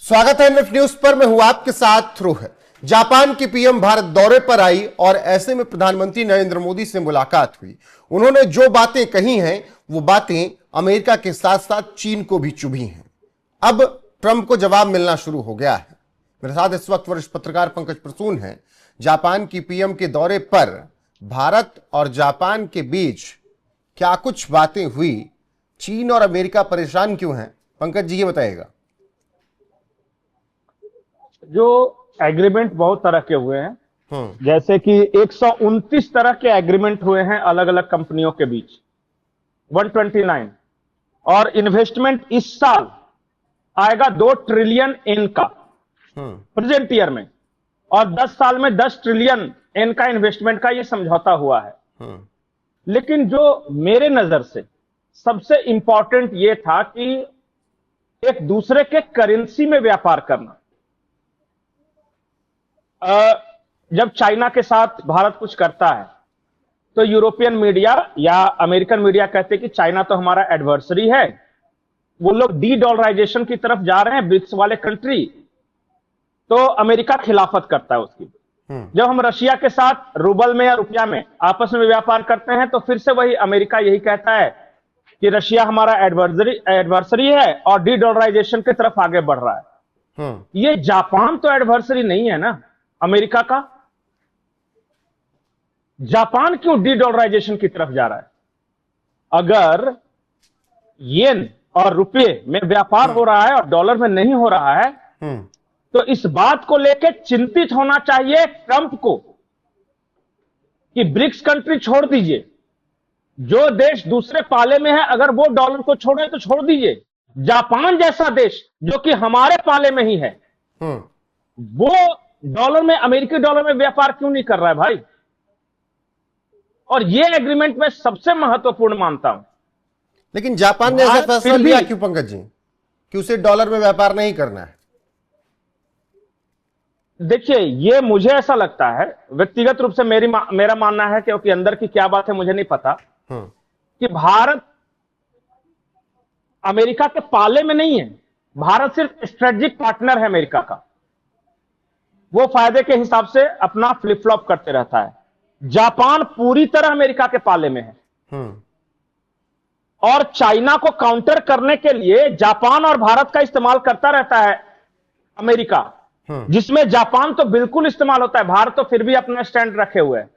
स्वागत है NF news पर। मैं हूं आपके साथ रोहित। जापान की पीएम भारत दौरे पर आई और ऐसे में प्रधानमंत्री नरेंद्र मोदी से मुलाकात हुई। उन्होंने जो बातें कही हैं वो बातें अमेरिका के साथ साथ चीन को भी चुभी हैं। अब ट्रंप को जवाब मिलना शुरू हो गया है। मेरे साथ इस वक्त वरिष्ठ पत्रकार पंकज प्रसून हैं। जापान की पीएम के दौरे पर भारत और जापान के बीच क्या कुछ बातें हुई, चीन और अमेरिका परेशान क्यों हैं? पंकज जी ये बताइएगा। जो एग्रीमेंट बहुत तरह के हुए हैं, जैसे कि 129 तरह के एग्रीमेंट हुए हैं अलग अलग कंपनियों के बीच, 129। और इन्वेस्टमेंट इस साल आएगा 2 ट्रिलियन येन का प्रेजेंट ईयर में, और 10 साल में 10 ट्रिलियन येन का इन्वेस्टमेंट का ये समझौता हुआ है। लेकिन जो मेरे नजर से सबसे इंपॉर्टेंट ये था कि एक दूसरे के करेंसी में व्यापार करना। जब चाइना के साथ भारत कुछ करता है तो यूरोपियन मीडिया या अमेरिकन मीडिया कहते हैं कि चाइना तो हमारा एडवर्सरी है, वो लोग डी डॉलराइजेशन की तरफ जा रहे हैं, ब्रिक्स वाले कंट्री, तो अमेरिका खिलाफत करता है उसकी। जब हम रशिया के साथ रूबल में या रुपया में आपस में व्यापार करते हैं तो फिर से वही अमेरिका यही कहता है कि रशिया हमारा एडवर्सरी है और डी डॉलराइजेशन की तरफ आगे बढ़ रहा है। ये जापान तो एडवर्सरी नहीं है ना अमेरिका का। जापान क्यों डी डॉलराइजेशन की तरफ जा रहा है? अगर येन और रुपये में व्यापार हो रहा है और डॉलर में नहीं हो रहा है तो इस बात को लेकर चिंतित होना चाहिए ट्रंप को कि ब्रिक्स कंट्री छोड़ दीजिए, जो देश दूसरे पाले में है अगर वो डॉलर को छोड़े तो छोड़ दीजिए। जापान जैसा देश जो कि हमारे पाले में ही है, वो डॉलर में, अमेरिकी डॉलर में व्यापार क्यों नहीं कर रहा है भाई? और ये एग्रीमेंट मैं सबसे महत्वपूर्ण मानता हूं। लेकिन जापान ने ऐसा फैसला लिया क्यों पंकज जी कि उसे डॉलर में व्यापार नहीं करना है? देखिए, ये मुझे ऐसा लगता है, व्यक्तिगत रूप से मेरा मानना है, क्योंकि अंदर की क्या बात है मुझे नहीं पता, कि भारत अमेरिका के पाले में नहीं है। भारत सिर्फ स्ट्रेटेजिक पार्टनर है अमेरिका का, वो फायदे के हिसाब से अपना फ्लिप फ्लॉप करते रहता है। जापान पूरी तरह अमेरिका के पाले में है और चाइना को काउंटर करने के लिए जापान और भारत का इस्तेमाल करता रहता है अमेरिका, जिसमें जापान तो बिल्कुल इस्तेमाल होता है, भारत तो फिर भी अपना स्टैंड रखे हुए है।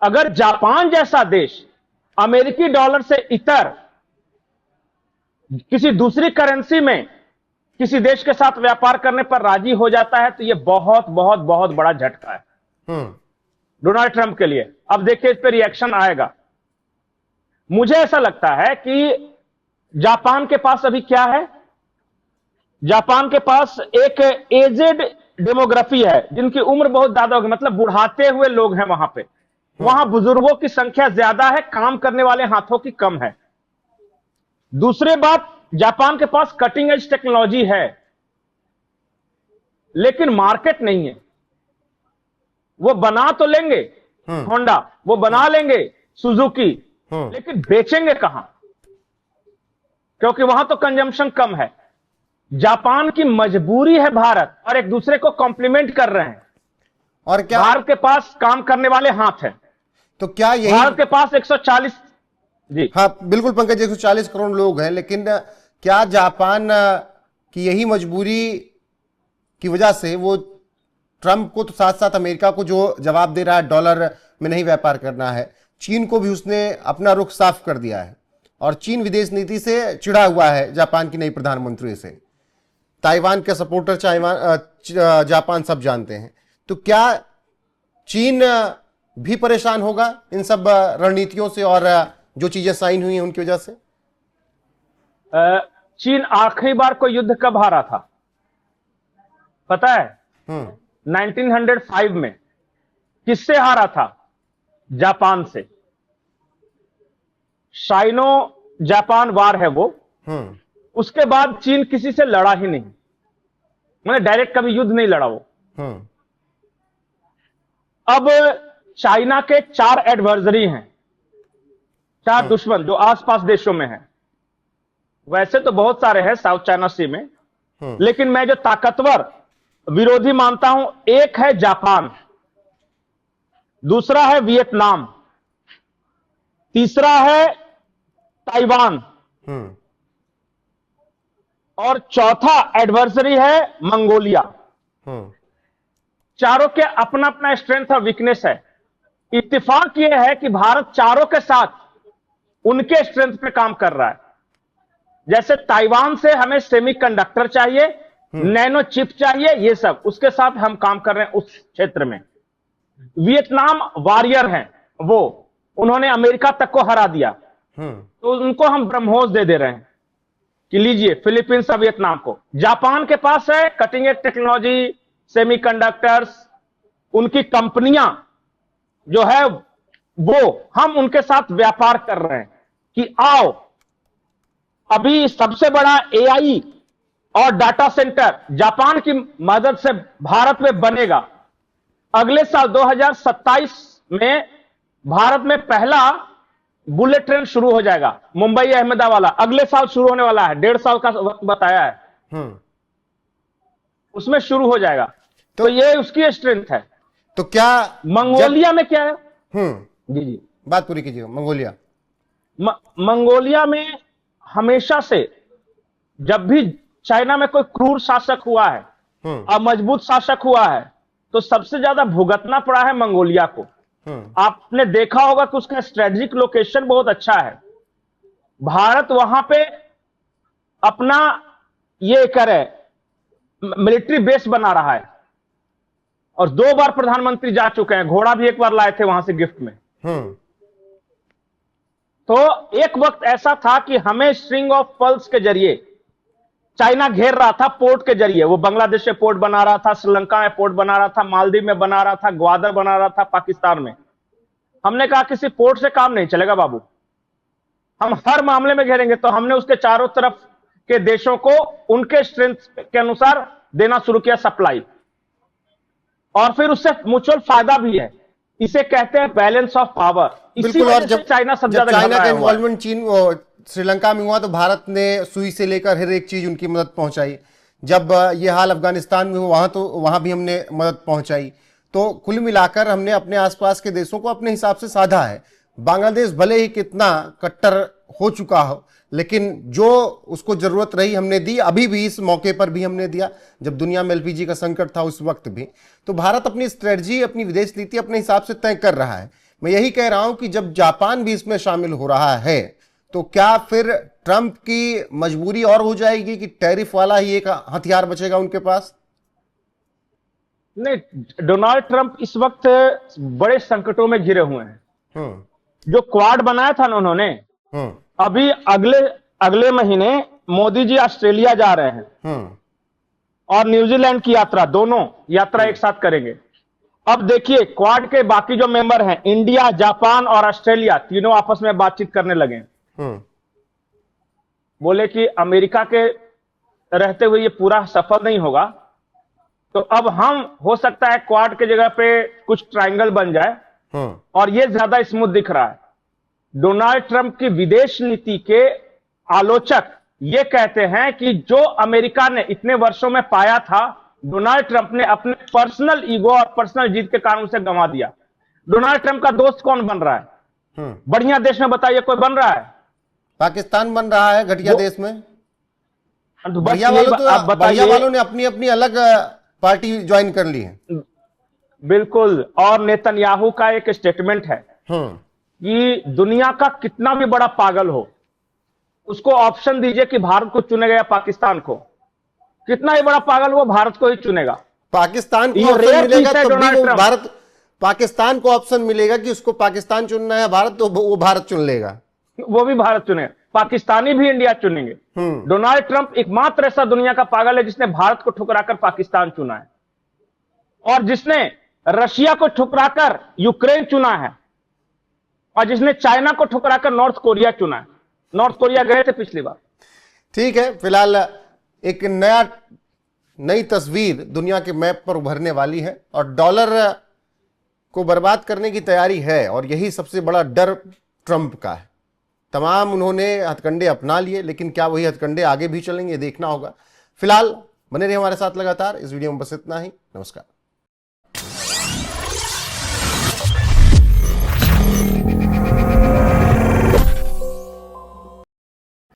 अगर जापान जैसा देश अमेरिकी डॉलर से इतर किसी दूसरी करेंसी में किसी देश के साथ व्यापार करने पर राजी हो जाता है तो यह बहुत बहुत बहुत बड़ा झटका है डोनाल्ड ट्रंप के लिए। अब देखिए इस पर रिएक्शन आएगा। मुझे ऐसा लगता है कि जापान के पास अभी क्या है, जापान के पास एक एजेड डेमोग्राफी है, जिनकी उम्र बहुत ज्यादा होगी, मतलब बुढ़ाते हुए लोग हैं वहां पे। वहां बुजुर्गों की संख्या ज्यादा है, काम करने वाले हाथों की कम है। दूसरी बात, जापान के पास कटिंग एज टेक्नोलॉजी है लेकिन मार्केट नहीं है। वो बना तो लेंगे, होंडा वो बना लेंगे, सुजुकी, लेकिन बेचेंगे कहां? क्योंकि वहां तो कंजम्पशन कम है। जापान की मजबूरी है भारत, और एक दूसरे को कॉम्प्लीमेंट कर रहे हैं। और क्या भारत के पास काम करने वाले हाथ हैं, तो क्या यही भारत के पास 140 जी हाँ बिल्कुल पंकज, 140 करोड़ लोग हैं, लेकिन क्या जापान की यही मजबूरी की वजह से वो ट्रंप को तो साथ साथ अमेरिका को जो जवाब दे रहा है डॉलर में नहीं व्यापार करना है, चीन को भी उसने अपना रुख साफ कर दिया है और चीन विदेश नीति से चिढ़ा हुआ है जापान की नई प्रधानमंत्री से। ताइवान के सपोर्टर जापान सब जानते हैं। तो क्या चीन भी परेशान होगा इन सब रणनीतियों से और जो चीजें साइन हुई हैं उनकी वजह से? चीन आखिरी बार कोई युद्ध कब हारा था पता है? 1905 में। किससे हारा था? जापान से। साइनो जापान वार है वो। उसके बाद चीन किसी से लड़ा ही नहीं, मैंने डायरेक्ट कभी युद्ध नहीं लड़ा वो। अब चाइना के 4 एडवर्सरी हैं, 4 दुश्मन जो आसपास देशों में हैं। वैसे तो बहुत सारे हैं साउथ चाइना सी में, लेकिन मैं जो ताकतवर विरोधी मानता हूं, एक है जापान, दूसरा है वियतनाम, तीसरा है ताइवान, और चौथा एडवर्सरी है मंगोलिया। चारों के अपना अपना स्ट्रेंथ और वीकनेस है। इत्तेफाक यह है कि भारत चारों के साथ उनके स्ट्रेंथ पे काम कर रहा है। जैसे ताइवान से हमें सेमीकंडक्टर चाहिए, नैनो चिप चाहिए, ये सब उसके साथ हम काम कर रहे हैं उस क्षेत्र में। वियतनाम वॉरियर हैं, वो उन्होंने अमेरिका तक को हरा दिया, तो उनको हम ब्रह्मोस दे रहे हैं कि लीजिए फिलीपींस और वियतनाम को। जापान के पास है कटिंग एज टेक्नोलॉजी, सेमीकंडक्टर्स, उनकी कंपनियां जो है वो हम उनके साथ व्यापार कर रहे हैं कि आओ, अभी सबसे बड़ा एआई और डाटा सेंटर जापान की मदद से भारत में बनेगा। अगले साल 2027 में भारत में पहला बुलेट ट्रेन शुरू हो जाएगा, मुंबई अहमदाबाद, अगले साल शुरू होने वाला है, 1.5 साल का वक्त बताया है, उसमें शुरू हो जाएगा। तो ये उसकी स्ट्रेंथ है। तो क्या मंगोलिया में क्या है? जी जी, बात पूरी कीजिएगा। मंगोलिया, मंगोलिया में हमेशा से जब भी चाइना में कोई क्रूर शासक हुआ है और मजबूत शासक हुआ है, तो सबसे ज्यादा भुगतना पड़ा है मंगोलिया को। आपने देखा होगा कि उसका स्ट्रेटेजिक लोकेशन बहुत अच्छा है। भारत वहां पे अपना ये करे मिलिट्री बेस बना रहा है, और 2 बार प्रधानमंत्री जा चुके हैं, घोड़ा भी एक बार लाए थे वहां से गिफ्ट में। तो एक वक्त ऐसा था कि हमें स्ट्रिंग ऑफ पर्ल्स के जरिए चाइना घेर रहा था, पोर्ट के जरिए। वो बांग्लादेश में पोर्ट बना रहा था, श्रीलंका में पोर्ट बना रहा था, मालदीव में बना रहा था, ग्वादर बना रहा था, पाकिस्तान में। हमने कहा किसी पोर्ट से काम नहीं चलेगा बाबू, हम हर मामले में घेरेंगे। तो हमने उसके चारों तरफ के देशों को उनके स्ट्रेंथ के अनुसार देना शुरू किया सप्लाई, और फिर उससे म्यूचुअल फायदा भी है। इसे कहते हैं बैलेंस ऑफ पावर। बिल्कुल। और जब चाइना सबसे ज्यादा चाइना का इन्वॉल्वमेंट चीन श्रीलंका में हुआ, तो भारत ने सुई से लेकर हर एक चीज उनकी मदद पहुंचाई। जब ये हाल अफगानिस्तान में हुआ, तो वहां भी हमने मदद पहुंचाई। तो कुल मिलाकर हमने अपने आसपास के देशों को अपने हिसाब से साधा है। बांग्लादेश भले ही कितना कट्टर हो चुका हो, लेकिन जो उसको जरूरत रही हमने दी। अभी भी इस मौके पर भी हमने दिया, जब दुनिया में एलपीजी का संकट था उस वक्त भी। तो भारत अपनी स्ट्रेटजी, अपनी विदेश नीति अपने हिसाब से तय कर रहा है। मैं यही कह रहा हूं कि जब जापान भी इसमें शामिल हो रहा है, तो क्या फिर ट्रंप की मजबूरी और हो जाएगी कि टैरिफ वाला ही एक हथियार बचेगा उनके पास? नहीं, डोनाल्ड ट्रंप इस वक्त बड़े संकटों में घिरे हुए हैं। जो क्वाड बनाया था ना उन्होंने, अभी अगले महीने मोदी जी ऑस्ट्रेलिया जा रहे हैं और न्यूजीलैंड की यात्रा, दोनों यात्रा एक साथ करेंगे। अब देखिए क्वाड के बाकी जो मेंबर हैं, इंडिया, जापान और ऑस्ट्रेलिया, तीनों आपस में बातचीत करने लगे। बोले कि अमेरिका के रहते हुए ये पूरा सफल नहीं होगा, तो अब हम हो सकता है क्वाड के जगह पे कुछ ट्रायंगल बन जाए, और ये ज्यादा स्मूथ दिख रहा है। डोनाल्ड ट्रंप की विदेश नीति के आलोचक ये कहते हैं कि जो अमेरिका ने इतने वर्षों में पाया था, डोनाल्ड ट्रंप ने अपने पर्सनल ईगो और पर्सनल जीत के कारण उसे गंवा दिया। डोनाल्ड ट्रंप का दोस्त कौन बन रहा है? बढ़िया देश में बताइए कोई बन रहा है? पाकिस्तान बन रहा है घटिया देश में। बढ़िया वालों ने अपनी अपनी अलग पार्टी ज्वाइन कर ली है। बिल्कुल। और नेतन्याहू का एक स्टेटमेंट है कि दुनिया का कितना भी बड़ा पागल हो, उसको ऑप्शन दीजिए कि भारत को चुनेगा या पाकिस्तान को। कितना ही बड़ा पागल हो, भारत को ही चुनेगा। पाकिस्तान को ऑप्शन मिलेगा तब भी वो भारत, पाकिस्तान को ऑप्शन मिलेगा कि उसको पाकिस्तान चुनना है भारत, तो वो भारत चुन लेगा, वो भी भारत चुनेगा। पाकिस्तानी भी इंडिया चुनेंगे। डोनाल्ड ट्रंप एकमात्र ऐसा दुनिया का पागल है जिसने भारत को ठुकराकर पाकिस्तान चुना है, और जिसने रशिया को ठुकराकर यूक्रेन चुना है, और जिसने चाइना को ठुकराकर नॉर्थ कोरिया चुना है। नॉर्थ कोरिया गए थे पिछली बार। ठीक है, फिलहाल एक नई तस्वीर दुनिया के मैप पर उभरने वाली है, और डॉलर को बर्बाद करने की तैयारी है, और यही सबसे बड़ा डर ट्रंप का है। तमाम उन्होंने हथकंडे अपना लिए, लेकिन क्या वही हथकंडे आगे भी चलेंगे, देखना होगा। फिलहाल बने रहिए हमारे साथ लगातार। इस वीडियो में बस इतना ही। नमस्कार।